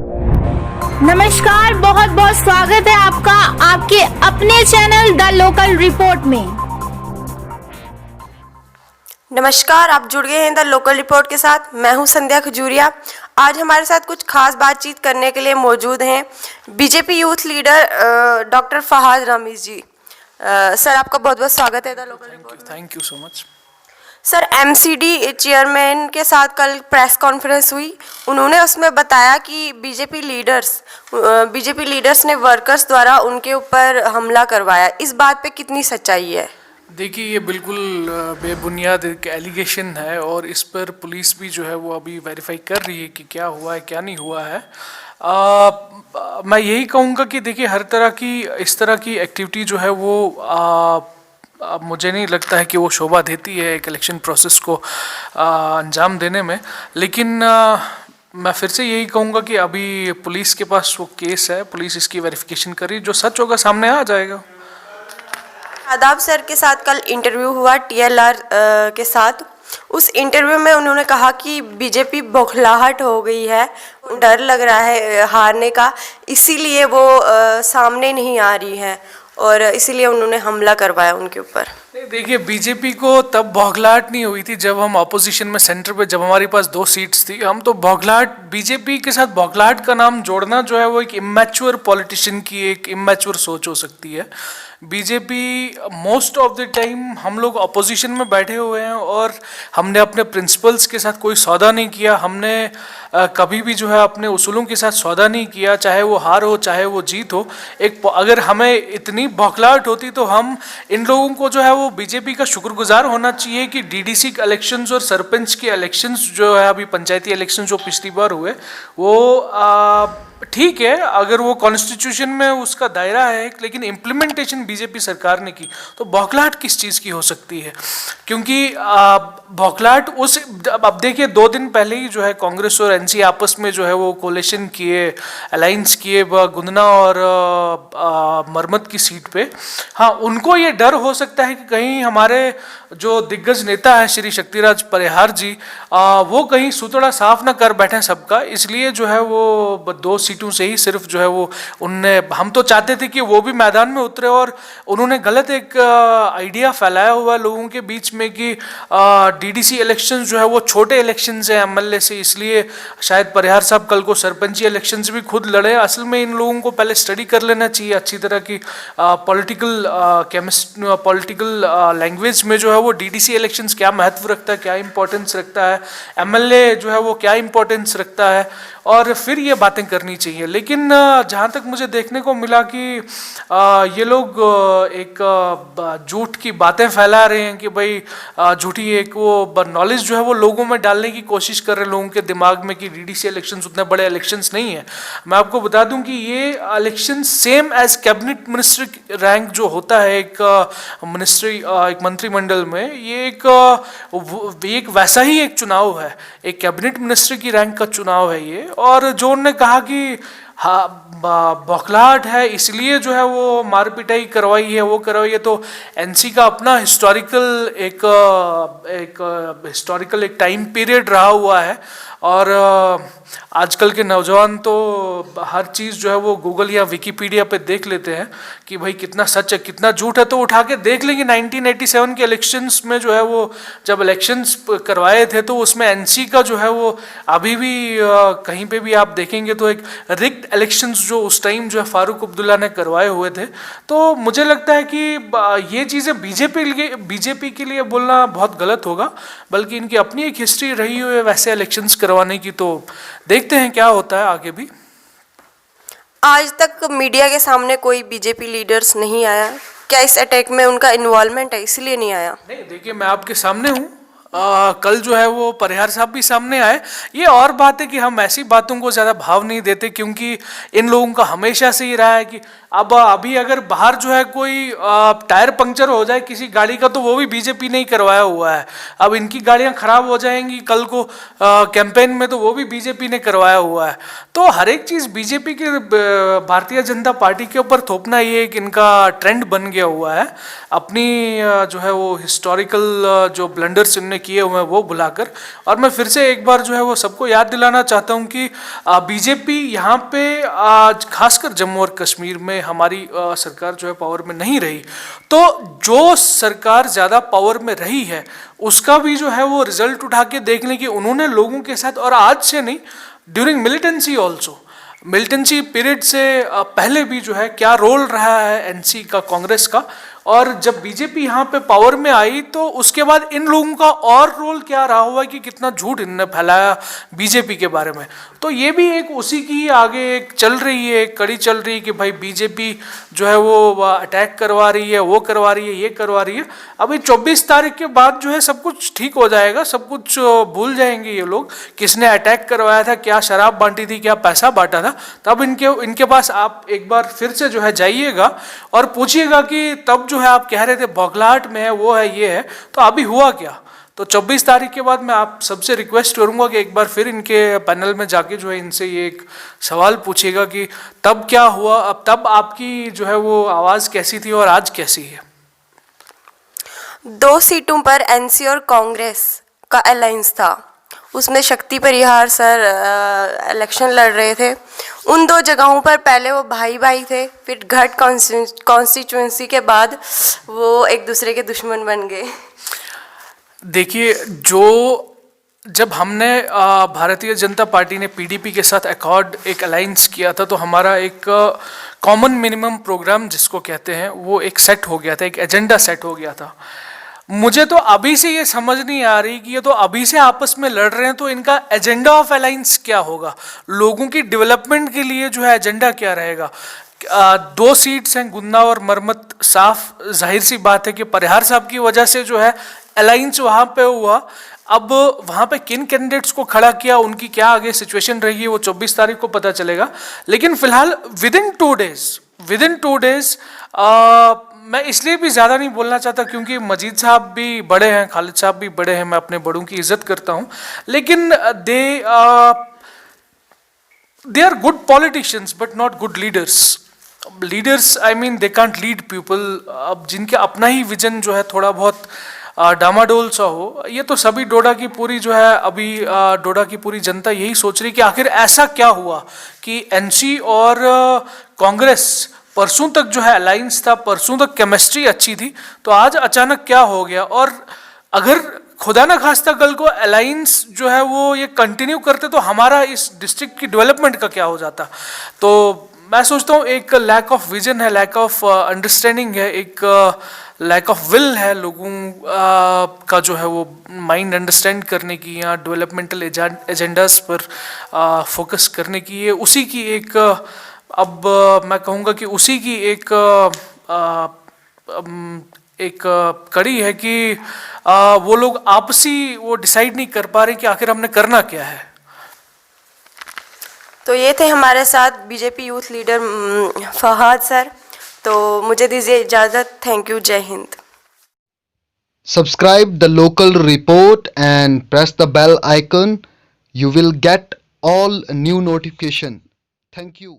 नमस्कार, बहुत बहुत स्वागत है आपका आपके अपने चैनल द लोकल रिपोर्ट में। नमस्कार, आप जुड़ गए हैं द लोकल रिपोर्ट के साथ। मैं हूं संध्या खजूरिया। आज हमारे साथ कुछ खास बातचीत करने के लिए मौजूद हैं BJP youth leader doctor Fahad Rameez ji. Sir, आपका बहुत बहुत स्वागत है the local report. Thank you so much. Sir, MCD chairman के साथ कल प्रेस कॉन्फ्रेंस हुई। उन्होंने उसमें बताया कि बीजेपी लीडर्स ने वर्कर्स द्वारा उनके ऊपर हमला करवाया। इस बात पे कितनी सच्चाई है? देखिए, ये बिल्कुल बेबुनियाद एक एलिगेशन है और इस पर पुलिस भी जो है वो अभी वेरीफाई कर रही है कि क्या हुआ है क्या नहीं हुआ है। मैं यही कहूँगा कि देखिए, हर तरह की इस तरह की एक्टिविटी जो है वो मुझे नहीं लगता है कि वो शोभा देती है एक इलेक्शन प्रोसेस को अंजाम देने में। लेकिन मैं फिर से यही कहूँगा कि अभी पुलिस के पास वो केस है, पुलिस इसकी वेरिफिकेशन कर रही है, जो सच होगा सामने आ जाएगा। आदाब सर के साथ कल इंटरव्यू हुआ टीएलआर के साथ। उस इंटरव्यू में उन्होंने कहा कि बीजेपी बौखलाहट हो गई है, डर लग रहा है हारने का, इसीलिए वो सामने नहीं आ रही है और इसीलिए उन्होंने हमला करवाया उनके ऊपर। देखिए, बीजेपी को तब बौखलाहट नहीं हुई थी जब हम ऑपोजिशन में सेंटर पे, जब हमारे पास 2 सीट्स थी। हम तो बौखलाहट, बीजेपी के साथ बौखलाहट का नाम जोड़ना जो है वो एक इमैच्योर पॉलिटिशियन की एक इमैच्योर सोच हो सकती है। BJP most of the time हम लोग अपोजिशन में बैठे हुए हैं और हमने अपने प्रिंसिपल्स के साथ कोई सौदा नहीं किया। हमने कभी भी जो है अपने उसूलों के साथ सौदा नहीं किया, चाहे वो हार हो चाहे वो जीत हो। अगर हमें इतनी बौखलाहट होती तो हम इन लोगों को जो है वो बीजेपी का शुक्रगुजार होना चाहिए कि डीडीसी के इलेक्शंस और सरपंच के इलेक्शंस जो है, अभी पंचायती इलेक्शन जो पिछली बार हुए, वो ठीक है अगर वो कॉन्स्टिट्यूशन में उसका दायरा है, लेकिन इम्प्लीमेंटेशन बीजेपी सरकार ने की तो बौखलाहट किस चीज़ की हो सकती है? क्योंकि बौखलाहट अब देखिए, 2 दिन पहले ही जो है कांग्रेस और एनसी आपस में जो है वो कोलेशन किए, अलायंस किए गुंदना और मरमत की सीट पे। हाँ, उनको ये डर हो सकता है कि कहीं हमारे जो दिग्गज नेता है श्री शक्तिराज परिहार जी, वो कहीं सुतड़ा साफ ना कर बैठे सबका, इसलिए जो है वो 2 सीटों से ही सिर्फ जो है वो हम तो चाहते थे कि वो भी मैदान में उतरे और उन्होंने गलत एक आइडिया फैलाया हुआ लोगों के बीच में कि डीडीसी इलेक्शंस जो है वो छोटे इलेक्शंस हैं एमएलए से, इसलिए शायद परिहार साहब कल को सरपंची इलेक्शंस भी खुद लड़े। असल में इन लोगों को पहले स्टडी कर लेना चाहिए अच्छी तरह की पॉलिटिकल लैंग्वेज में जो है वो डीडीसी इलेक्शंस क्या महत्व रखता है, क्या इंपॉर्टेंस रखता है, एमएलए जो है वो क्या इंपॉर्टेंस रखता है, और फिर ये बातें करनी चाहिए। लेकिन जहाँ तक मुझे देखने को मिला कि ये लोग एक झूठ की बातें फैला रहे हैं कि भाई झूठी एक वो नॉलेज जो है वो लोगों में डालने की कोशिश कर रहे हैं लोगों के दिमाग में कि डीडीसी इलेक्शंस उतने बड़े इलेक्शंस नहीं है। मैं आपको बता दूं कि ये election same as cabinet minister rank जो होता है एक मंत्रिमंडल में, ये एक वैसा ही एक चुनाव है, एक कैबिनेट मिनिस्टर की रैंक का चुनाव है ये। और जो उन्होंने कहा कि बौखलाहट है इसलिए जो है वो मार पिटाई करवाई है, वो करवाई है, तो एनसी का अपना हिस्टोरिकल एक टाइम पीरियड रहा हुआ है। और आजकल के नौजवान तो हर चीज़ जो है वो गूगल या विकीपीडिया पे देख लेते हैं कि भाई कितना सच है कितना झूठ है, तो उठा के देख लेंगे 1987 के इलेक्शंस में जो है वो जब इलेक्शंस करवाए थे तो उसमें एनसी का जो है वो अभी भी कहीं पे भी आप देखेंगे तो एक रिग्ड इलेक्शंस जो उस टाइम जो है फारूक अब्दुल्ला ने करवाए हुए थे। तो मुझे लगता है कि ये चीज़ें बीजेपी के लिए बोलना बहुत गलत होगा, बल्कि इनकी अपनी एक हिस्ट्री रही हुई है वैसे इलेक्शंस करवाने की। तो देखते हैं क्या होता है आगे भी। आज तक मीडिया के सामने कोई बीजेपी लीडर्स नहीं आया, क्या इस अटैक में उनका इन्वॉल्वमेंट है इसलिए नहीं आया? नहीं, देखिए मैं आपके सामने हूँ, कल जो है वो परिहार साहब भी सामने आए। ये और बात है कि हम ऐसी बातों को ज़्यादा भाव नहीं देते, क्योंकि इन लोगों का हमेशा से ही रहा है कि अब अभी अगर बाहर जो है कोई टायर पंक्चर हो जाए किसी गाड़ी का तो वो भी बीजेपी ने ही करवाया हुआ है। अब इनकी गाड़ियां खराब हो जाएंगी कल को कैंपेन में तो वो भी बीजेपी ने करवाया हुआ है। तो हर एक चीज़ बीजेपी के भारतीय जनता पार्टी के ऊपर थोपना ये एक इनका ट्रेंड बन गया हुआ है। अपनी जो है वो हिस्टोरिकल जो ब्लंडर्स इनने किए हुए हैं वो बुलाकर। और मैं फिर से एक बार जो है वो सबको याद दिलाना चाहता हूँ कि बीजेपी यहाँ पे आज खासकर जम्मू और कश्मीर में हमारी सरकार जो है पावर में नहीं रही, तो जो सरकार ज़्यादा पावर में रही है उसका भी जो है वो रिजल्ट उठा के देख लें कि उन्होंने लोगों के साथ, और आज से नहीं, during militancy also, militancy period से पहले भी जो है क्या रोल रहा है एनसी का, कांग्रेस का। और जब बीजेपी यहाँ पे पावर में आई तो उसके बाद इन लोगों का और रोल क्या रहा हुआ कि कितना झूठ इन्होंने फैलाया बीजेपी के बारे में। तो ये भी एक उसी की आगे एक चल रही है, एक कड़ी चल रही है कि भाई बीजेपी जो है वो अटैक करवा रही है, वो करवा रही है, ये करवा रही है। अभी 24 तारीख के बाद जो है सब कुछ ठीक हो जाएगा, सब कुछ भूल जाएंगे ये लोग, किसने अटैक करवाया था, क्या शराब बांटी थी, क्या पैसा बांटा था। तब इनके पास आप एक बार फिर से जो है जाइएगा और पूछिएगा कि तब जो है आप कह रहे थे बौखलाहट में है, वो है, ये है, तो अभी हुआ क्या। तो 24 तारीख के बाद मैं आप सबसे रिक्वेस्ट करूंगा कि एक बार फिर इनके पैनल में जाके जो है इनसे ये एक सवाल पूछिएगा कि तब क्या हुआ, अब तब आपकी जो है वो आवाज़ कैसी थी और आज कैसी है। 2 सीटों पर एनसी और कांग्रेस का अलायंस था, उसमें शक्ति परिहार सर इलेक्शन लड़ रहे थे। उन 2 जगहों पर पहले वो भाई भाई थे, फिर घट कॉन्स्टिट्यूंसी के बाद वो एक दूसरे के दुश्मन बन गए। देखिए, जब हमने भारतीय जनता पार्टी ने पीडीपी के साथ अकॉर्ड एक अलायंस किया था, तो हमारा एक कॉमन मिनिमम प्रोग्राम जिसको कहते हैं वो एक सेट हो गया था, एक एजेंडा सेट हो गया था। मुझे तो अभी से ये समझ नहीं आ रही कि ये तो अभी से आपस में लड़ रहे हैं, तो इनका एजेंडा ऑफ अलायंस क्या होगा, लोगों की डेवलपमेंट के लिए जो है एजेंडा क्या रहेगा। 2 सीट्स हैं गुन्ना और मरमत, साफ जाहिर सी बात है कि परिहार साहब की वजह से जो है अलायंस वहाँ पे हुआ। अब वहाँ पे किन कैंडिडेट्स को खड़ा किया, उनकी क्या आगे सिचुएशन रहेगी, वो 24 तारीख को पता चलेगा। लेकिन फिलहाल विद इन 2 डेज मैं इसलिए भी ज़्यादा नहीं बोलना चाहता क्योंकि मजीद साहब भी बड़े हैं, खालिद साहब भी बड़े हैं, मैं अपने बड़ों की इज्जत करता हूँ, लेकिन they are good politicians but not good leaders. I mean they can't lead people. अब जिनके अपना ही विजन जो है थोड़ा बहुत डामाडोल सा हो, ये तो सभी डोडा की पूरी जो है अभी डोडा की पूरी जनता यही सोच रही कि आखिर ऐसा क्या हुआ कि एनसी और कांग्रेस परसों तक जो है अलायंस था, परसों तक केमिस्ट्री अच्छी थी, तो आज अचानक क्या हो गया। और अगर खुदा ना खास्ता कल को अलायंस जो है वो ये कंटिन्यू करते तो हमारा इस डिस्ट्रिक्ट की डेवलपमेंट का क्या हो जाता। तो मैं सोचता हूँ एक लैक ऑफ विजन है, लैक ऑफ अंडरस्टैंडिंग है, एक लैक ऑफ विल है लोगों का जो है वो माइंड अंडरस्टैंड करने की या डेवलपमेंटल एजेंडास पर फोकस करने की। ये उसी की एक अब मैं कहूँगा कि उसी की एक कड़ी है कि वो लोग आपसी वो डिसाइड नहीं कर पा रहे कि आखिर हमने करना क्या है। तो ये थे हमारे साथ BJP youth leader Fahad sir. तो मुझे दीजिए इजाज़त। Thank you. जय Hind. Subscribe the local report and press the bell icon. You will get all new notification. Thank you.